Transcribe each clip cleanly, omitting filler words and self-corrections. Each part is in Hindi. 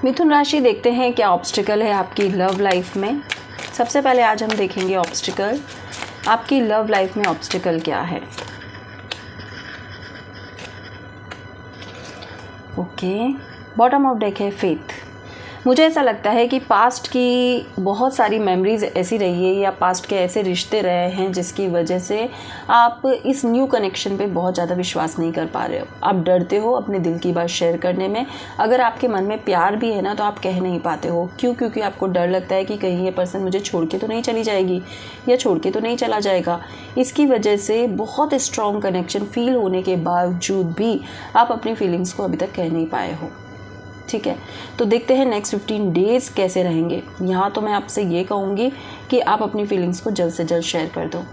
मिथुन राशि, देखते हैं क्या ऑब्स्टिकल है आपकी लव लाइफ में। सबसे पहले आज हम देखेंगे ऑब्स्टिकल, आपकी लव लाइफ में ऑब्स्टिकल क्या है। ओके, बॉटम ऑफ डेक है फेथ। मुझे ऐसा लगता है कि पास्ट की बहुत सारी मेमोरीज ऐसी रही है या पास्ट के ऐसे रिश्ते रहे हैं जिसकी वजह से आप इस न्यू कनेक्शन पे बहुत ज़्यादा विश्वास नहीं कर पा रहे हो। आप डरते हो अपने दिल की बात शेयर करने में। अगर आपके मन में प्यार भी है ना तो आप कह नहीं पाते हो। क्यों? क्योंकि आपको डर लगता है कि कहीं ये पर्सन मुझे छोड़ के तो नहीं चली जाएगी या छोड़ के तो नहीं चला जाएगा। इसकी वजह से बहुत स्ट्रॉन्ग कनेक्शन फील होने के बावजूद भी आप अपनी फीलिंग्स को अभी तक कह नहीं पाए हो। ठीक है, तो देखते हैं नेक्स्ट 15 डेज़ कैसे रहेंगे। यहाँ तो मैं आपसे ये कहूँगी कि आप अपनी फीलिंग्स को जल्द से जल्द शेयर कर दो।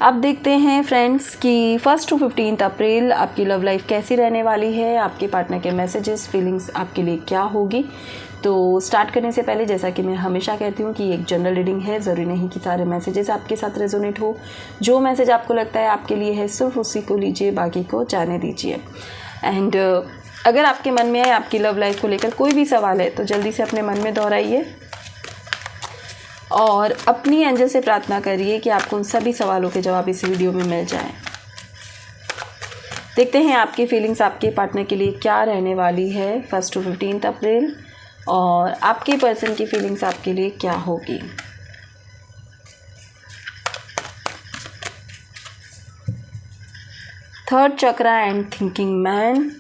अब देखते हैं फ्रेंड्स कि 1 to 15 अप्रैल आपकी लव लाइफ कैसी रहने वाली है। आपके पार्टनर के मैसेजेस, फीलिंग्स आपके लिए क्या होगी। तो स्टार्ट करने से पहले जैसा कि मैं हमेशा कहती हूँ कि एक जनरल रीडिंग है, ज़रूरी नहीं कि सारे मैसेजेस आपके साथ रेजोनेट हो। जो मैसेज आपको लगता है आपके लिए है सिर्फ उसी को लीजिए, बाकी को जाने दीजिए। एंड अगर आपके मन में है आपकी लव लाइफ को लेकर कोई भी सवाल है तो जल्दी से अपने मन में दोहराइए और अपनी एंजल से प्रार्थना करिए कि आपको उन सभी सवालों के जवाब इस वीडियो में मिल जाएं। देखते हैं आपकी फीलिंग्स आपके पार्टनर के लिए क्या रहने वाली है 1 to 15 अप्रैल, और आपके पर्सन की फीलिंग्स आपके लिए क्या होगी। Third chakra and thinking man.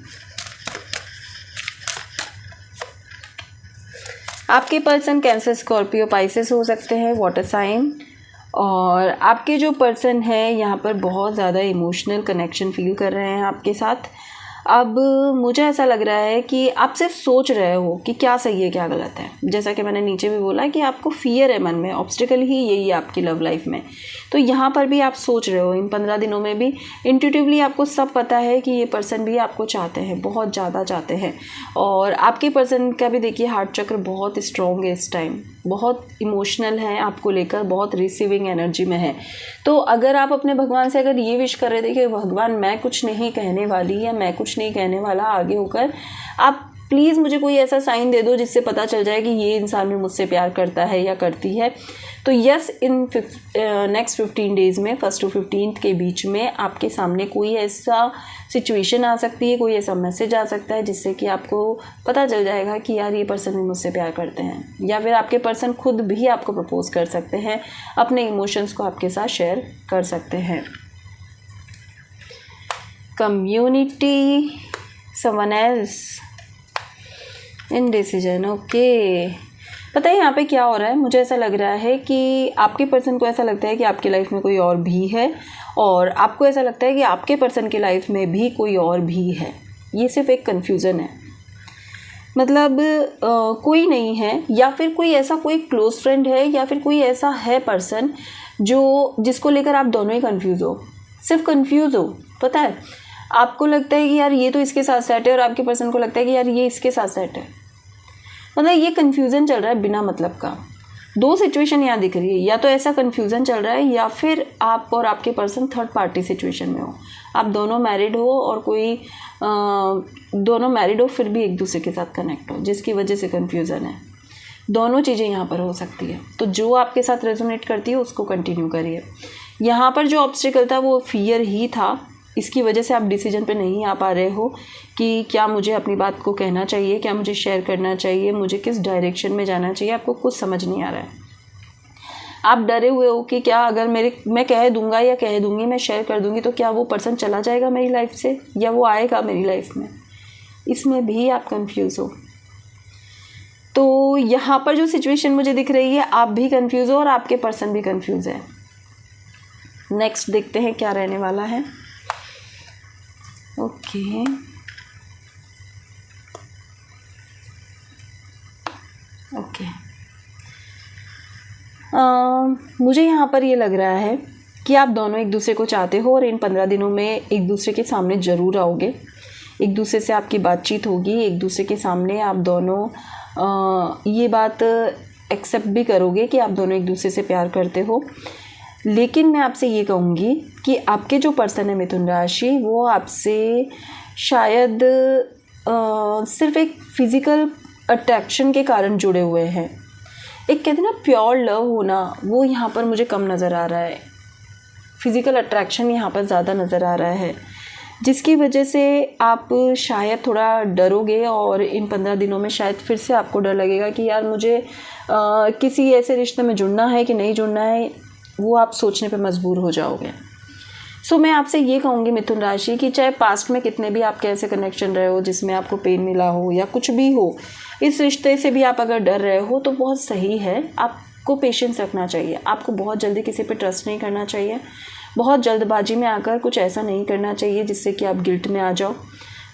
आपके पर्सन कैंसर, स्कॉर्पियो, पाइसेस हो सकते हैं, वाटर साइन। और आपके जो पर्सन है यहाँ पर बहुत ज़्यादा इमोशनल कनेक्शन फील कर रहे हैं आपके साथ। अब मुझे ऐसा लग रहा है कि आप सिर्फ सोच रहे हो कि क्या सही है क्या गलत है। जैसा कि मैंने नीचे भी बोला कि आपको फियर है मन में, ऑब्स्टिकल ही यही है आपकी लव लाइफ में। तो यहाँ पर भी आप सोच रहे हो, इन 15 दिनों में भी इंट्यूटिवली आपको सब पता है कि ये पर्सन भी आपको चाहते हैं, बहुत ज़्यादा चाहते हैं। और आपके पर्सन का भी देखिए हार्ट चक्र बहुत स्ट्रॉन्ग है इस टाइम, बहुत इमोशनल है आपको लेकर, बहुत रिसीविंग एनर्जी में है। तो अगर आप अपने भगवान से अगर ये विश कर रहे थे कि भगवान मैं कुछ नहीं कहने वाली या मैं कुछ नहीं कहने वाला आगे होकर, आप प्लीज़ मुझे कोई ऐसा साइन दे दो जिससे पता चल जाए कि ये इंसान भी मुझसे प्यार करता है या करती है। तो यस, इन नेक्स्ट 15 डेज़ में 1 to 15 के बीच में आपके सामने कोई ऐसा सिचुएशन आ सकती है, कोई ऐसा मैसेज आ सकता है जिससे कि आपको पता चल जाएगा कि यार ये पर्सन भी मुझसे प्यार करते हैं। या फिर आपके पर्सन खुद भी आपको प्रपोज कर सकते हैं, अपने इमोशंस को आपके साथ शेयर कर सकते हैं। Community, someone else, indecision. Okay, पता है यहाँ पे क्या हो रहा है। मुझे ऐसा लग रहा है कि आपके पर्सन को ऐसा लगता है कि आपकी लाइफ में कोई और भी है, और आपको ऐसा लगता है कि आपके पर्सन की लाइफ में भी कोई और भी है। ये सिर्फ एक कन्फ्यूज़न है, मतलब कोई नहीं है, या फिर कोई ऐसा कोई क्लोज फ्रेंड है, या फिर कोई ऐसा है पर्सन जो जिसको लेकर आप दोनों ही कंफ्यूज हो, सिर्फ कंफ्यूज हो। पता है, आपको लगता है कि यार ये तो इसके साथ सेट है, और आपके पर्सन को लगता है कि यार ये इसके साथ सेट है। मतलब ये कन्फ्यूज़न चल रहा है बिना मतलब का। दो सिचुएशन यहाँ दिख रही है, या तो ऐसा कन्फ्यूज़न चल रहा है या फिर आप और आपके पर्सन थर्ड पार्टी सिचुएशन में हो। आप दोनों मैरिड हो और कोई दोनों मैरिड हो फिर भी एक दूसरे के साथ कनेक्ट हो, जिसकी वजह से कन्फ्यूज़न है। दोनों चीज़ें यहाँ पर हो सकती है। तो जो आपके साथ रेजोनेट करती है उसको कंटिन्यू करिए। यहाँ पर जो ऑब्स्टिकल था वो फियर ही था, इसकी वजह से आप डिसीजन पे नहीं आ पा रहे हो कि क्या मुझे अपनी बात को कहना चाहिए, क्या मुझे शेयर करना चाहिए, मुझे किस डायरेक्शन में जाना चाहिए। आपको कुछ समझ नहीं आ रहा है। आप डरे हुए हो कि क्या अगर मैं कह दूंगा या कह दूंगी, मैं शेयर कर दूंगी तो क्या वो पर्सन चला जाएगा मेरी लाइफ से या वो आएगा मेरी लाइफ में। इसमें भी आप कंफ्यूज हो। तो यहाँ पर जो सिचुएशन मुझे दिख रही है, आप भी कंफ्यूज हो और आपके पर्सन भी कंफ्यूज है। नेक्स्ट देखते हैं क्या रहने वाला है। ओके, ओके, मुझे यहाँ पर ये लग रहा है कि आप दोनों एक दूसरे को चाहते हो और इन 15 दिनों में एक दूसरे के सामने ज़रूर आओगे। एक दूसरे से आपकी बातचीत होगी, एक दूसरे के सामने आप दोनों ये बात एक्सेप्ट भी करोगे कि आप दोनों एक दूसरे से प्यार करते हो। लेकिन मैं आपसे ये कहूँगी कि आपके जो पर्सन है मिथुन राशि, वो आपसे शायद सिर्फ एक फिज़िकल अट्रैक्शन के कारण जुड़े हुए हैं। एक कहते हैं ना प्योर लव होना, वो यहाँ पर मुझे कम नज़र आ रहा है। फिज़िकल अट्रैक्शन यहाँ पर ज़्यादा नज़र आ रहा है, जिसकी वजह से आप शायद थोड़ा डरोगे और इन 15 दिनों में शायद फिर से आपको डर लगेगा कि यार मुझे किसी ऐसे रिश्ते में जुड़ना है कि नहीं जुड़ना है, वो आप सोचने पे मजबूर हो जाओगे। सो मैं आपसे ये कहूँगी मिथुन राशि कि चाहे पास्ट में कितने भी आपके ऐसे कनेक्शन रहे हो जिसमें आपको पेन मिला हो या कुछ भी हो, इस रिश्ते से भी आप अगर डर रहे हो तो बहुत सही है। आपको पेशेंस रखना चाहिए, आपको बहुत जल्दी किसी पे ट्रस्ट नहीं करना चाहिए, बहुत जल्दबाजी में आकर कुछ ऐसा नहीं करना चाहिए जिससे कि आप गिल्ट में आ जाओ।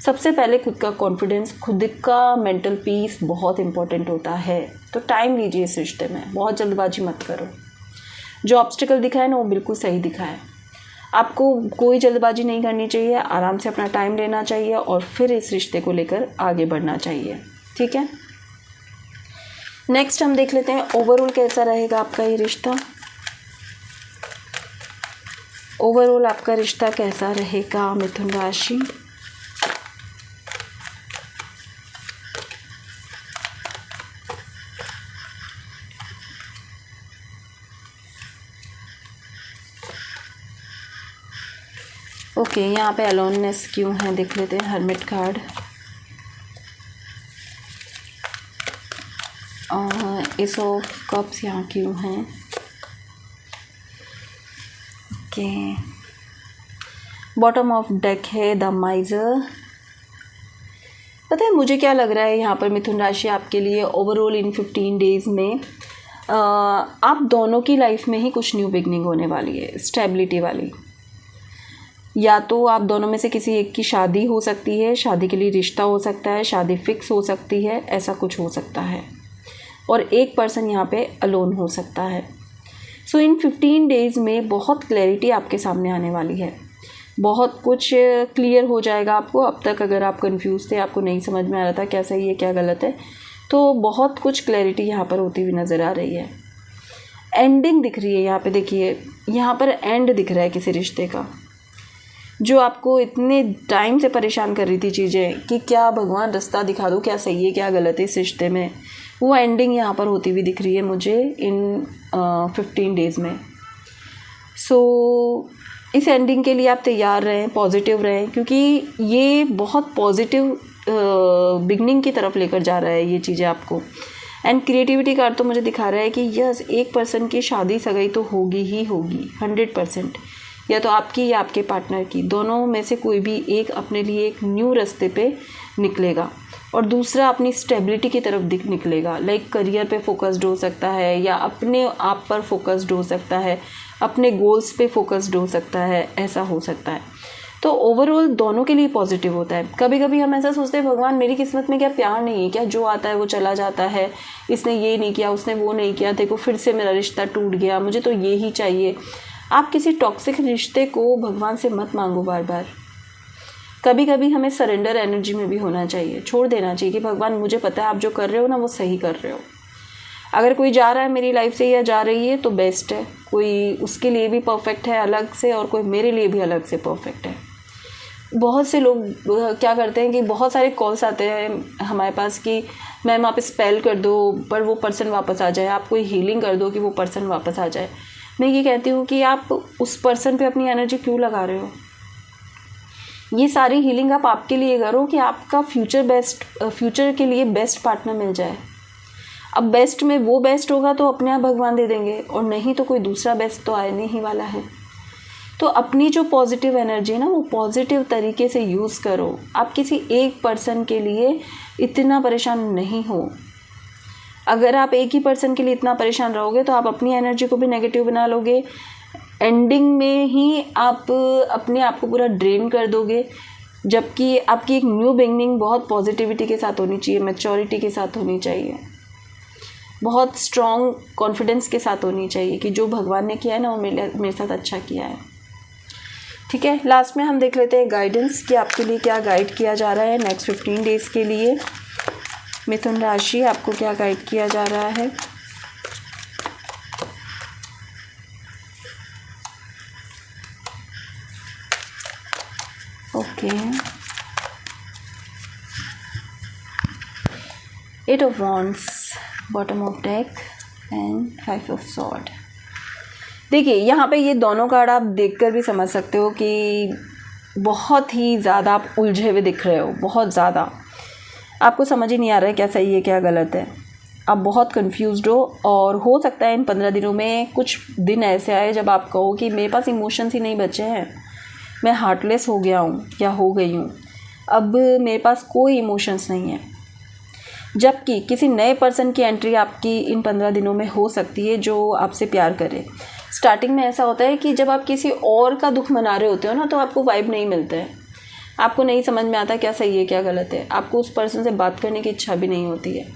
सबसे पहले खुद का कॉन्फिडेंस, खुद का मेंटल पीस बहुत इंपॉर्टेंट होता है। तो टाइम लीजिए इस रिश्ते में, बहुत जल्दबाजी मत करो। जो ऑब्स्टिकल दिखा है ना वो बिल्कुल सही दिखा है। आपको कोई जल्दबाजी नहीं करनी चाहिए, आराम से अपना टाइम लेना चाहिए और फिर इस रिश्ते को लेकर आगे बढ़ना चाहिए। ठीक है, नेक्स्ट हम देख लेते हैं ओवरऑल कैसा रहेगा आपका ये रिश्ता। ओवरऑल आपका रिश्ता कैसा रहेगा मिथुन राशि। ओके, यहाँ पे अलोननेस क्यों है देख लेते हैं। Hermit card, S of cups यहाँ क्यों हैं। ओके, बॉटम ऑफ डेक है द माइजर। पता है मुझे क्या लग रहा है यहाँ पर मिथुन राशि आपके लिए ओवरऑल इन 15 डेज़ में आप दोनों की लाइफ में ही कुछ न्यू बिगनिंग होने वाली है, स्टेबिलिटी वाली। या तो आप दोनों में से किसी एक की शादी हो सकती है, शादी के लिए रिश्ता हो सकता है, शादी फिक्स हो सकती है, ऐसा कुछ हो सकता है। और एक पर्सन यहाँ पे अलोन हो सकता है। सो इन 15 डेज़ में बहुत क्लैरिटी आपके सामने आने वाली है, बहुत कुछ क्लियर हो जाएगा आपको। अब तक अगर आप कंफ्यूज थे, आपको नहीं समझ में आ रहा था क्या सही है क्या गलत है, तो बहुत कुछ क्लैरिटी यहाँ पर होती हुई नज़र आ रही है। एंडिंग दिख रही है यहाँ पे, देखिए यहाँ पर एंड दिख रहा है किसी रिश्ते का। जो आपको इतने टाइम से परेशान कर रही थी चीज़ें कि क्या भगवान रास्ता दिखा दो, क्या सही है क्या गलत है इस रिश्ते में, वो एंडिंग यहाँ पर होती हुई दिख रही है मुझे इन 15 डेज़ में। सो इस एंडिंग के लिए आप तैयार रहें, पॉजिटिव रहें, क्योंकि ये बहुत पॉजिटिव बिगनिंग की तरफ लेकर जा रहा है ये चीज़ें आपको। एंड क्रिएटिविटी कार्ड तो मुझे दिखा रहा है कि यस, एक पर्सन की शादी सगाई तो होगी ही होगी 100%, या तो आपकी या आपके पार्टनर की, दोनों में से कोई भी एक अपने लिए एक न्यू रास्ते पे निकलेगा और दूसरा अपनी स्टेबिलिटी की तरफ निकलेगा। लाइक करियर पे फोकस्ड हो सकता है या अपने आप पर फोकस्ड हो सकता है, अपने गोल्स पे फोकस्ड हो सकता है, ऐसा हो सकता है। तो ओवरऑल दोनों के लिए पॉजिटिव होता है। कभी कभी हम ऐसा सोचते हैं भगवान मेरी किस्मत में क्या प्यार नहीं है क्या, जो आता है वो चला जाता है, इसने ये नहीं किया उसने वो नहीं किया, देखो फिर से मेरा रिश्ता टूट गया, मुझे तो ये ही चाहिए। आप किसी टॉक्सिक रिश्ते को भगवान से मत मांगो बार बार। कभी कभी हमें सरेंडर एनर्जी में भी होना चाहिए, छोड़ देना चाहिए कि भगवान मुझे पता है आप जो कर रहे हो ना वो सही कर रहे हो। अगर कोई जा रहा है मेरी लाइफ से या जा रही है तो बेस्ट है, कोई उसके लिए भी परफेक्ट है अलग से और कोई मेरे लिए भी अलग से परफेक्ट है। बहुत से लोग क्या करते हैं कि बहुत सारे कॉल्स आते हैं हमारे पास कि मैम आप स्पेल कर दो पर वो पर्सन वापस आ जाए, आप कोई हीलिंग कर दो कि वो पर्सन वापस आ जाए। मैं ये कहती हूँ कि आप उस पर्सन पे अपनी एनर्जी क्यों लगा रहे हो। ये सारी हीलिंग आप आपके लिए करो कि आपका फ्यूचर के लिए बेस्ट पार्टनर मिल जाए। अब बेस्ट में वो बेस्ट होगा तो अपने आप भगवान दे देंगे, और नहीं तो कोई दूसरा बेस्ट तो आने ही वाला है। तो अपनी जो पॉजिटिव एनर्जी है ना वो पॉजिटिव तरीके से यूज़ करो। आप किसी एक पर्सन के लिए इतना परेशान नहीं हो। अगर आप एक ही पर्सन के लिए इतना परेशान रहोगे तो आप अपनी एनर्जी को भी नेगेटिव बना लोगे, एंडिंग में ही आप अपने आप को पूरा ड्रेन कर दोगे। जबकि आपकी एक न्यू बिगनिंग बहुत पॉजिटिविटी के साथ होनी चाहिए, मैच्योरिटी के साथ होनी चाहिए, बहुत स्ट्रॉन्ग कॉन्फिडेंस के साथ होनी चाहिए कि जो भगवान ने किया है ना वो मेरे साथ अच्छा किया है। ठीक है, लास्ट में हम देख लेते हैं गाइडेंस कि आपके लिए क्या गाइड किया जा रहा है नेक्स्ट 15 डेज़ के लिए। मिथुन राशि आपको क्या गाइड किया जा रहा है। Okay, 8 of Wands, bottom of deck and 5 of Swords। देखिए यहाँ पे ये दोनों कार्ड आप देखकर भी समझ सकते हो कि बहुत ही ज़्यादा आप उलझे हुए दिख रहे हो, बहुत ज़्यादा आपको समझ ही नहीं आ रहा है क्या सही है क्या गलत है। आप बहुत कंफ्यूज्ड हो और हो सकता है इन 15 दिनों में कुछ दिन ऐसे आए जब आप कहो कि मेरे पास इमोशंस ही नहीं बचे हैं, मैं हार्टलेस हो गया हूँ या हो गई हूँ, अब मेरे पास कोई इमोशंस नहीं है। जबकि किसी नए पर्सन की एंट्री आपकी इन 15 दिनों में हो सकती है जो आपसे प्यार करे। स्टार्टिंग में ऐसा होता है कि जब आप किसी और का दुख मना रहे होते हो ना, तो आपको वाइब नहीं मिलता है, आपको नहीं समझ में आता क्या सही है क्या गलत है, आपको उस पर्सन से बात करने की इच्छा भी नहीं होती है।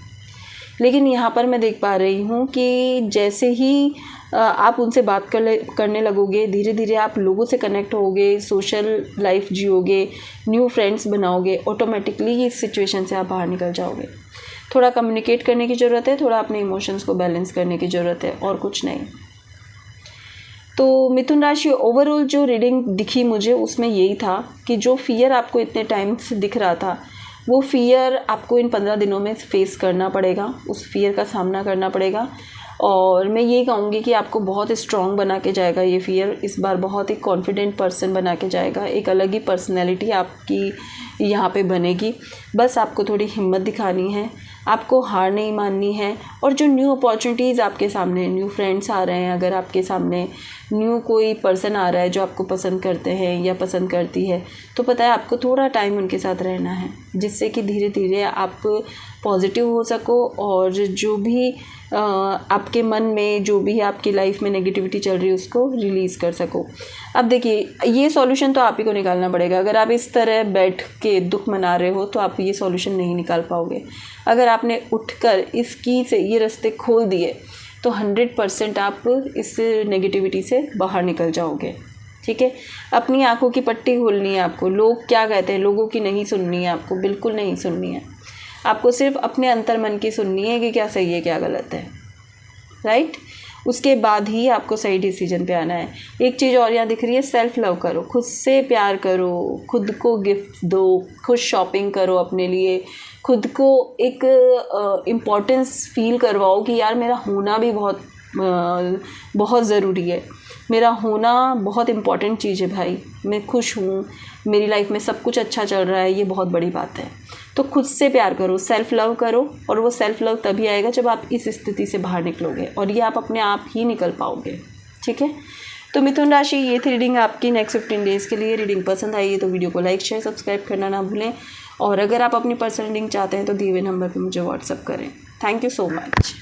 लेकिन यहाँ पर मैं देख पा रही हूँ कि जैसे ही आप उनसे बात करने लगोगे, धीरे धीरे आप लोगों से कनेक्ट होगे, सोशल लाइफ जियोगे, न्यू फ्रेंड्स बनाओगे, ऑटोमेटिकली इस सिचुएशन से आप बाहर निकल जाओगे। थोड़ा कम्युनिकेट करने की ज़रूरत है, थोड़ा अपने इमोशंस को बैलेंस करने की ज़रूरत है, और कुछ नहीं। तो मिथुन राशि ओवरऑल जो रीडिंग दिखी मुझे उसमें यही था कि जो फियर आपको इतने टाइम से दिख रहा था, वो फियर आपको इन 15 दिनों में फेस करना पड़ेगा, उस फियर का सामना करना पड़ेगा। और मैं ये कहूँगी कि आपको बहुत स्ट्रॉन्ग बना के जाएगा ये फियर, इस बार बहुत ही कॉन्फिडेंट पर्सन बना के जाएगा, एक अलग ही पर्सनैलिटी आपकी यहाँ पे बनेगी। बस आपको थोड़ी हिम्मत दिखानी है, आपको हार नहीं माननी है, और जो न्यू अपॉर्चुनिटीज़ आपके सामने, न्यू फ्रेंड्स आ रहे हैं, अगर आपके सामने न्यू कोई पर्सन आ रहा है जो आपको पसंद करते हैं या पसंद करती है, तो पता है आपको थोड़ा टाइम उनके साथ रहना है, जिससे कि धीरे धीरे आप पॉजिटिव हो सको और जो भी आपके मन में, जो भी आपकी लाइफ में नेगेटिविटी चल रही है, उसको रिलीज़ कर सको। अब देखिए ये सॉल्यूशन तो आप ही को निकालना पड़ेगा। अगर आप इस तरह बैठ के दुख मना रहे हो तो आप ये सॉल्यूशन नहीं निकाल पाओगे। अगर आपने उठकर इस की से ये रास्ते खोल दिए तो 100% आप इस नेगेटिविटी से बाहर निकल जाओगे। ठीक है, अपनी आंखों की पट्टी खोलनी है आपको। लोग क्या कहते हैं, लोगों की नहीं सुननी है आपको, बिल्कुल नहीं सुननी है। आपको सिर्फ अपने अंतर मन की सुननी है कि क्या सही है क्या गलत है, राइट। उसके बाद ही आपको सही डिसीजन पे आना है। एक चीज़ और यहाँ दिख रही है, सेल्फ लव करो, खुद से प्यार करो, खुद को गिफ्ट दो, खुद शॉपिंग करो अपने लिए, खुद को एक इम्पोर्टेंस फील करवाओ कि यार मेरा होना भी बहुत ज़रूरी है, मेरा होना बहुत इम्पॉर्टेंट चीज़ है भाई, मैं खुश हूँ, मेरी लाइफ में सब कुछ अच्छा चल रहा है, ये बहुत बड़ी बात है। तो खुद से प्यार करो, सेल्फ लव करो, और वो सेल्फ लव तभी आएगा जब आप इस स्थिति से बाहर निकलोगे, और ये आप अपने आप ही निकल पाओगे। ठीक है, तो मिथुन राशि ये थी रीडिंग आपकी नेक्स्ट 15 डेज़ के लिए। रीडिंग पसंद आई है तो वीडियो को लाइक शेयर सब्सक्राइब करना ना भूलें, और अगर आप अपनी पर्सनल रीडिंग चाहते हैं तो दिए हुए नंबर पर मुझे व्हाट्सअप करें। Thank you so much.